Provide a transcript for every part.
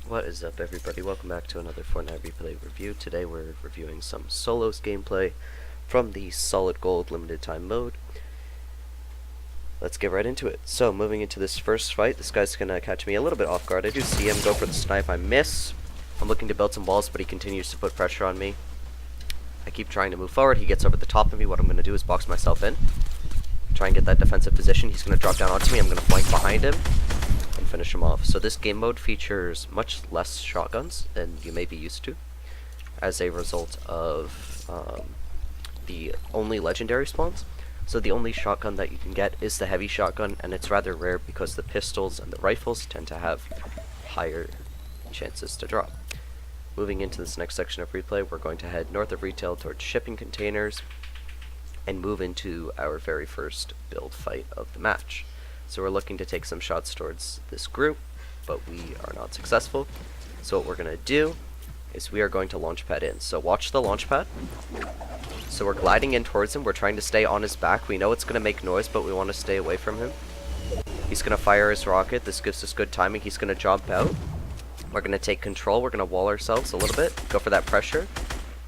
What is up, everybody? Welcome back to another Fortnite replay review. Today we're reviewing some SOLOS gameplay from the Solid Gold limited time mode. Let's get right into it. So, moving into this first fight, this guy's gonna catch me a little bit off guard. I do see him go for the snipe, I miss. I'm looking to build some walls, but he continues to put pressure on me. I keep trying to move forward, he gets over the top of me. What I'm gonna do is box myself in, try and get that defensive position. He's gonna drop down onto me, I'm gonna flank behind him and finish him off. So this game mode features much less shotguns than you may be used to, as a result of the only legendary spawns. So the only shotgun that you can get is the heavy shotgun, and it's rather rare because the pistols and the rifles tend to have higher chances to drop. Moving into this next section of replay, we're going to head north of retail towards shipping containers and move into our very first build fight of the match. So we're looking to take some shots towards this group, but we are not successful. So what we're going to do is we are going to launch pad in. So watch the launch pad. So we're gliding in towards him. We're trying to stay on his back. We know it's going to make noise, but we want to stay away from him. He's going to fire his rocket. This gives us good timing. He's going to jump out. We're going to take control. We're going to wall ourselves a little bit. Go for that pressure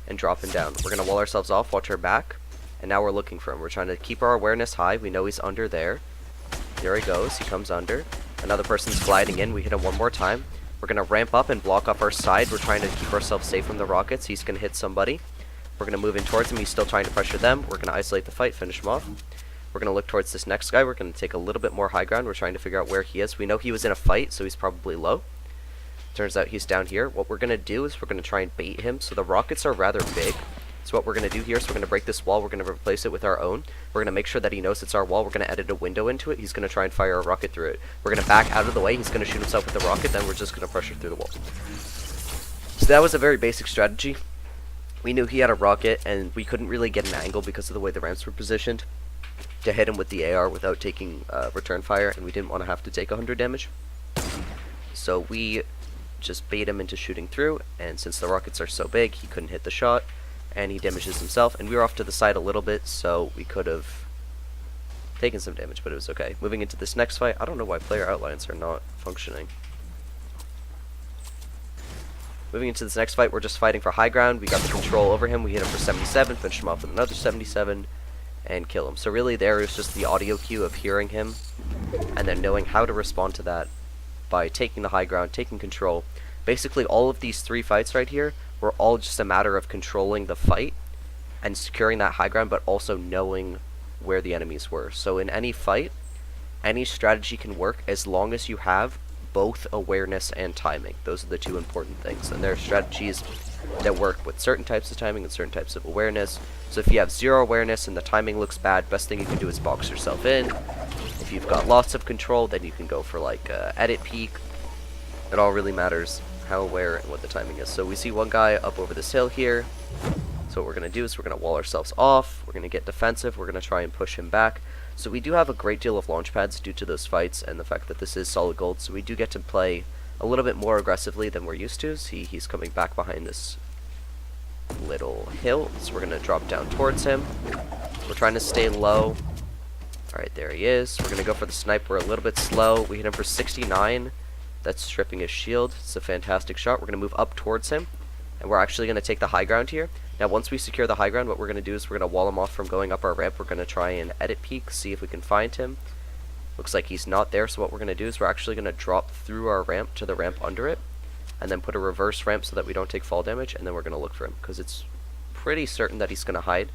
and drop him down. We're going to wall ourselves off, watch our back. And now we're looking for him. We're trying to keep our awareness high. We know he's under there. There he goes, he comes under. Another person's gliding in, we hit him one more time. We're going to ramp up and block off our side. We're trying to keep ourselves safe from the rockets. He's going to hit somebody. We're going to move in towards him, he's still trying to pressure them. We're going to isolate the fight, finish him off. We're going to look towards this next guy. We're going to take a little bit more high ground. We're trying to figure out where he is. We know he was in a fight, so he's probably low. Turns out he's down here. What we're going to do is we're going to try and bait him. So the rockets are rather big. So what we're going to do here is we're going to break this wall. We're going to replace it with our own. We're going to make sure that he knows it's our wall. We're going to edit a window into it. He's going to try and fire a rocket through it. We're going to back out of the way. He's going to shoot himself with the rocket. Then we're just going to pressure through the wall. So that was a very basic strategy. We knew he had a rocket, and we couldn't really get an angle because of the way the ramps were positioned to hit him with the AR without taking return fire, and we didn't want to have to take 100 damage. So we just bait him into shooting through, and since the rockets are so big, he couldn't hit the shot. And he damages himself, and we were off to the side a little bit, so we could have taken some damage, but it was okay. Moving into this next fight, I don't know why player outlines are not functioning. Moving into this next fight, we're just fighting for high ground. We got the control over him. We hit him for 77, finish him off with another 77, and kill him. So really there is just the audio cue of hearing him, and then knowing how to respond to that by taking the high ground, taking control. Basically all of these three fights right here were all just a matter of controlling the fight and securing that high ground, but also knowing where the enemies were. So in any fight, any strategy can work as long as you have both awareness and timing. Those are the two important things. And there are strategies that work with certain types of timing and certain types of awareness. So if you have zero awareness and the timing looks bad, best thing you can do is box yourself in. If you've got lots of control, then you can go for like edit peak. It all really matters how aware and what the timing is. So we see one guy up over this hill here. So what we're going to do is we're going to wall ourselves off. We're going to get defensive. We're going to try and push him back. So we do have a great deal of launch pads due to those fights and the fact that this is solid gold. So we do get to play a little bit more aggressively than we're used to. See, he's coming back behind this little hill. So we're going to drop down towards him. We're trying to stay low. Alright, there he is. We're going to go for the snipe. We're a little bit slow. We hit him for 69. That's stripping his shield. It's a fantastic shot. We're going to move up towards him, and we're actually going to take the high ground here. Now, once we secure the high ground, what we're going to do is we're going to wall him off from going up our ramp. We're going to try and edit peek, see if we can find him. Looks like he's not there, so what we're going to do is we're actually going to drop through our ramp to the ramp under it, and then put a reverse ramp so that we don't take fall damage, and then we're going to look for him, because it's pretty certain that he's going to hide.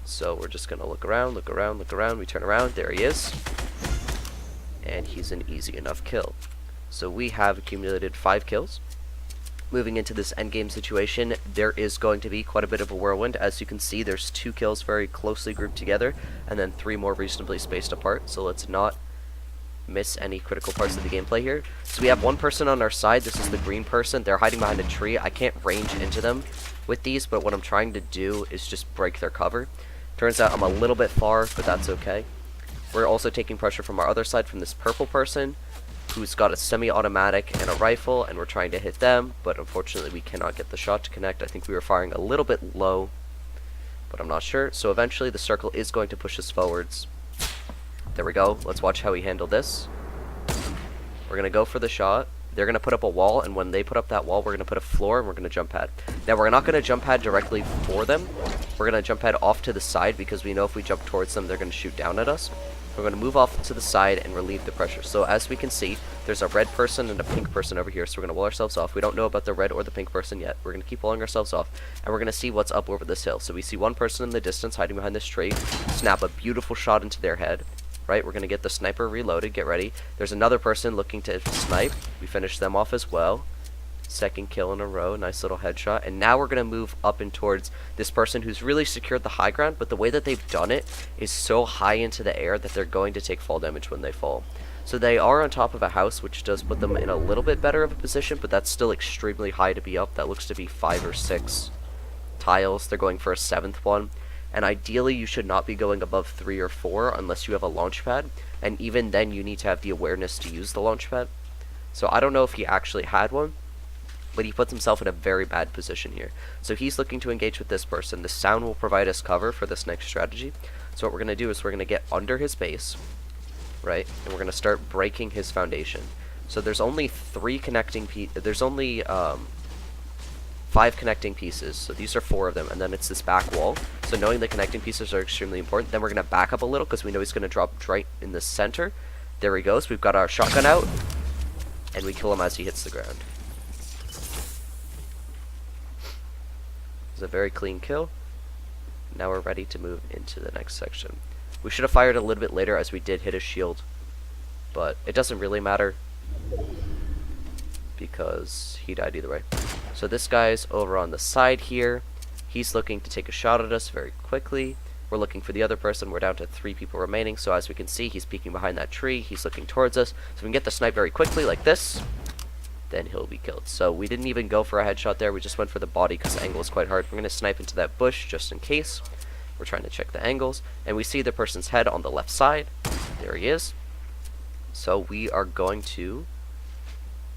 So we're just going to look around, look around, look around. We turn around. There he is. And he's an easy enough kill. So we have accumulated 5 kills. Moving into this endgame situation, there is going to be quite a bit of a whirlwind. As you can see, there's 2 kills very closely grouped together, and then 3 more reasonably spaced apart. So let's not miss any critical parts of the gameplay here. So we have one person on our side. This is the green person. They're hiding behind a tree. I can't range into them with these, but what I'm trying to do is just break their cover. Turns out I'm a little bit far, but that's okay. We're also taking pressure from our other side from this purple person, who's got a semi-automatic and a rifle, and we're trying to hit them, but unfortunately we cannot get the shot to connect. I think we were firing a little bit low, but I'm not sure. So eventually the circle is going to push us forwards. There we go. Let's watch how we handle this. We're going to go for the shot. They're going to put up a wall, and when they put up that wall, we're going to put a floor, and we're going to jump pad. Now, we're not going to jump pad directly for them. We're going to jump pad off to the side, because we know if we jump towards them, they're going to shoot down at us. We're going to move off to the side and relieve the pressure. So as we can see, there's a red person and a pink person over here, so we're going to wall ourselves off. We don't know about the red or the pink person yet. We're going to keep walling ourselves off, and we're going to see what's up over this hill. So we see one person in the distance hiding behind this tree, snap a beautiful shot into their head. Right, we're going to get the sniper reloaded, get ready. There's another person looking to snipe. We finish them off as well. Second kill in a row, nice little headshot. And now we're going to move up and towards this person who's really secured the high ground, but the way that they've done it is so high into the air that they're going to take fall damage when they fall. So they are on top of a house, which does put them in a little bit better of a position, but that's still extremely high to be up. That looks to be 5 or 6 tiles. They're going for a 7th one. And ideally, you should not be going above 3 or 4 unless you have a launch pad. And even then, you need to have the awareness to use the launch pad. So I don't know if he actually had one, but he puts himself in a very bad position here. So he's looking to engage with this person. The sound will provide us cover for this next strategy. So what we're going to do is we're going to get under his base, right? And we're going to start breaking his foundation. So there's only 3 connecting there's only 5 connecting pieces, so these are 4 of them, and then it's this back wall. So knowing the connecting pieces are extremely important. Then we're going to back up a little because we know he's going to drop right in the center. There he goes. We've got our shotgun out, and we kill him as he hits the ground. It's a very clean kill. Now we're ready to move into the next section. We should have fired a little bit later as we did hit his shield, but it doesn't really matter because he died either way. So this guy's over on the side here. He's looking to take a shot at us very quickly. We're looking for the other person. We're down to 3 people remaining. So as we can see, he's peeking behind that tree. He's looking towards us. So we can get the snipe very quickly like this. Then he'll be killed. So we didn't even go for a headshot there. We just went for the body because the angle is quite hard. We're going to snipe into that bush just in case. We're trying to check the angles. And we see the person's head on the left side. There he is. So we are going to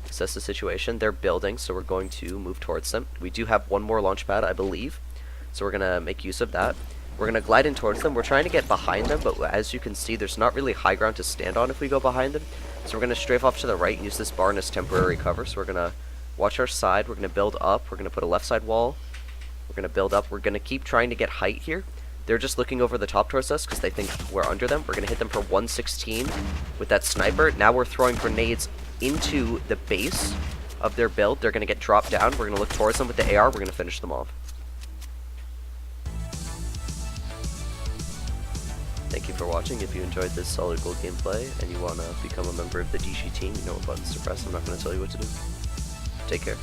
assess the situation. They're building, so we're going to move towards them. We do have one more launch pad, I believe, so we're going to make use of that. We're going to glide in towards them. We're trying to get behind them, but as you can see, there's not really high ground to stand on if we go behind them. So we're going to strafe off to the right and use this barn as temporary cover. So we're going to watch our side. We're going to build up. We're going to put a left side wall. We're going to build up. We're going to keep trying to get height here. They're just looking over the top towards us because they think we're under them. We're going to hit them for 116 with that sniper. Now we're throwing grenades into the base of their build. They're going to get dropped down. We're going to look towards them with the AR. We're going to finish them off. Thank you for watching. If you enjoyed this solid gold gameplay and you want to become a member of the DG team, you know what buttons to press. I'm not going to tell you what to do. Take care.